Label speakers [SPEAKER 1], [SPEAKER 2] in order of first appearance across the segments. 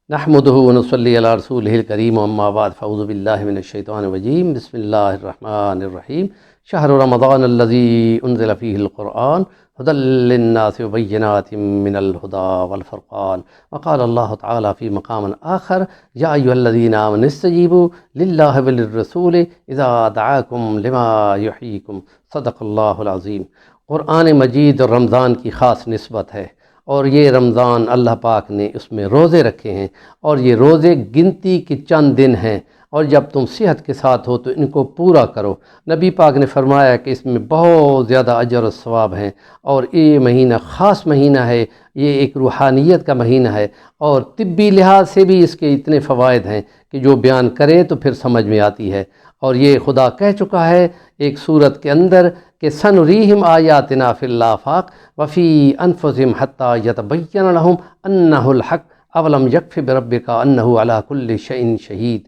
[SPEAKER 1] نحمده ونصلی علی رسولہ الکریم اما بعد فاعوذ باللہ من الشیطان الرجیم بسم اللہ الرحمن الرحیم شہر رمضان الذی انزل فیہ القرآن ھدی للناس وبینات من الہدی والفرقان وقال اللہ تعالی فی مقام آخر یا ایھا الذین آمنوا استجیبوا للہ وللرسول اذا دعاکم لما یحییکم صدق اللہ العظیم۔ قرآن مجید اور رمضان کی خاص نسبت ہے، اور یہ رمضان اللہ پاک نے اس میں روزے رکھے ہیں، اور یہ روزے گنتی کے چند دن ہیں، اور جب تم صحت کے ساتھ ہو تو ان کو پورا کرو۔ نبی پاک نے فرمایا کہ اس میں بہت زیادہ اجر و ثواب ہیں، اور یہ مہینہ خاص مہینہ ہے، یہ ایک روحانیت کا مہینہ ہے، اور طبی لحاظ سے بھی اس کے اتنے فوائد ہیں کہ جو بیان کرے تو پھر سمجھ میں آتی ہے۔ اور یہ خدا کہہ چکا ہے ایک سورت کے اندر کہ سنریہم آیاتنا فی الآفاق وفی انفسہم حتی یتبین لہم انہ الحق اولم یکف بربک انہ علی کل شیء شہید،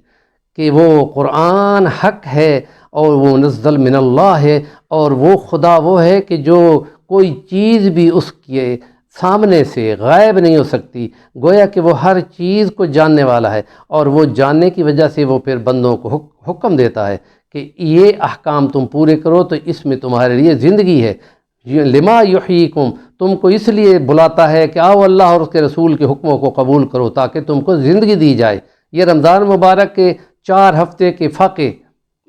[SPEAKER 1] کہ وہ قرآن حق ہے اور وہ منزل من اللہ ہے، اور وہ خدا وہ ہے کہ جو کوئی چیز بھی اس کے سامنے سے غائب نہیں ہو سکتی، گویا کہ وہ ہر چیز کو جاننے والا ہے، اور وہ جاننے کی وجہ سے وہ پھر بندوں کو حکم دیتا ہے کہ یہ احکام تم پورے کرو تو اس میں تمہارے لیے زندگی ہے۔ لما یحییکم، تم کو اس لیے بلاتا ہے کہ آؤ اللہ اور اس کے رسول کے حکموں کو قبول کرو تاکہ تم کو زندگی دی جائے۔ یہ رمضان مبارک کے 4 ہفتے کے فاقے،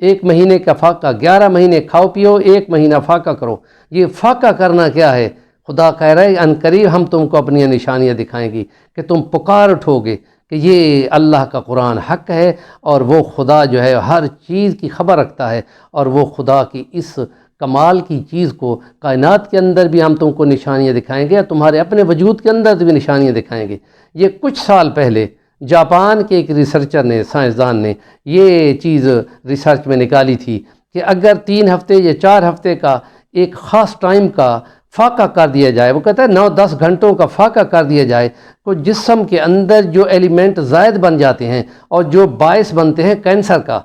[SPEAKER 1] 1 مہینے کا فاقہ، 11 مہینے کھاؤ پیو، 1 مہینہ فاقہ کرو۔ یہ فاقہ کرنا کیا ہے؟ خدا کہہ رہا ہے ان قریب ہم تم کو اپنی نشانیاں دکھائیں گی کہ تم پکار اٹھو گے کہ یہ اللہ کا قرآن حق ہے، اور وہ خدا جو ہے ہر چیز کی خبر رکھتا ہے، اور وہ خدا کی اس کمال کی چیز کو کائنات کے اندر بھی ہم تم کو نشانیاں دکھائیں گے، اور تمہارے اپنے وجود کے اندر بھی نشانیاں دکھائیں گے۔ یہ کچھ سال پہلے جاپان کے ایک ریسرچر نے، سائنسدان نے یہ چیز ریسرچ میں نکالی تھی کہ اگر 3 ہفتے یا 4 ہفتے کا ایک خاص ٹائم کا فاقہ کر دیا جائے، وہ کہتا ہے 9-10 گھنٹوں کا فاقہ کر دیا جائے، تو جسم کے اندر جو ایلیمنٹ زائد بن جاتے ہیں اور جو باعث بنتے ہیں کینسر کا،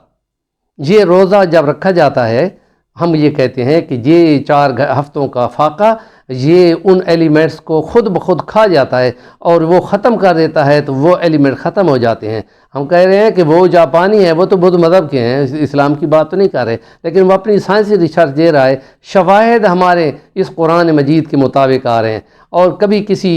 [SPEAKER 1] یہ روزہ جب رکھا جاتا ہے، ہم یہ کہتے ہیں کہ یہ 4 ہفتوں کا فاقہ یہ ان ایلیمنٹس کو خود بخود کھا جاتا ہے اور وہ ختم کر دیتا ہے، تو وہ ایلیمنٹ ختم ہو جاتے ہیں۔ ہم کہہ رہے ہیں کہ وہ جاپانی ہیں، وہ تو بدھ مذہب کے ہیں، اسلام کی بات تو نہیں کر رہے، لیکن وہ اپنی سائنسی ریسرچ دے رہا ہے، شواہد ہمارے اس قرآن مجید کے مطابق آ رہے ہیں۔ اور کبھی کسی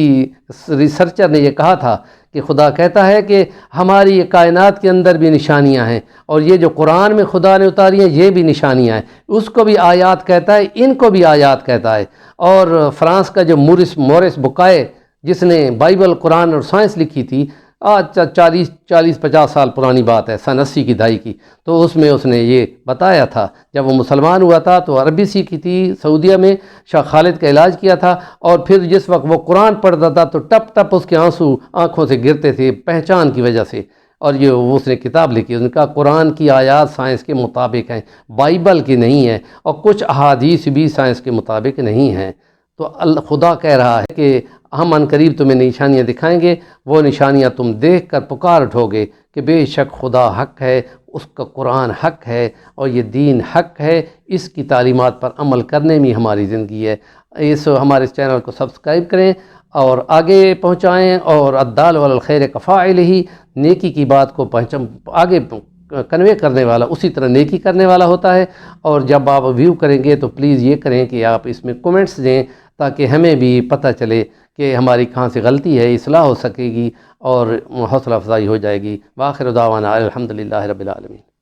[SPEAKER 1] ریسرچر نے یہ کہا تھا کہ خدا کہتا ہے کہ ہماری کائنات کے اندر بھی نشانیاں ہیں، اور یہ جو قرآن میں خدا نے اتاری ہیں یہ بھی نشانیاں ہیں، اس کو بھی آیات کہتا ہے، ان کو بھی آیات کہتا ہے۔ اور فرانس کا جو مورس بکائے، جس نے بائبل، قرآن اور سائنس لکھی تھی، آج 40-50 سال پرانی بات ہے، سن 80 کی دہائی کی، تو اس میں اس نے یہ بتایا تھا جب وہ مسلمان ہوا تھا تو عربی سیکھی تھی، سعودیہ میں شاہ خالد کا علاج کیا تھا، اور پھر جس وقت وہ قرآن پڑھتا تھا تو ٹپ ٹپ اس کے آنسو آنکھوں سے گرتے تھے پہچان کی وجہ سے، اور یہ اس نے کتاب لکھی، ان کا قرآن کی آیات سائنس کے مطابق ہیں، بائبل کی نہیں ہیں، اور کچھ احادیث بھی سائنس کے مطابق نہیں ہیں۔ تو خدا کہہ رہا ہے کہ ہم ان قریب تمہیں نشانیاں دکھائیں گے، وہ نشانیاں تم دیکھ کر پکار اٹھو گے کہ بے شک خدا حق ہے، اس کا قرآن حق ہے، اور یہ دین حق ہے، اس کی تعلیمات پر عمل کرنے میں ہماری زندگی ہے۔ ہمارے چینل کو سبسکرائب کریں اور آگے پہنچائیں، اور الدال علی الخیر کفاعلہ، نیکی کی بات کو آگے کنوے کرنے والا اسی طرح نیکی کرنے والا ہوتا ہے۔ اور جب آپ ویو کریں گے تو پلیز یہ کریں کہ آپ اس میں کومنٹس دیں تاکہ ہمیں بھی پتہ چلے کہ ہماری کہاں سے غلطی ہے، اصلاح ہو سکے گی اور حوصلہ افزائی ہو جائے گی۔ وآخر دعوانا الحمدللہ رب العالمین۔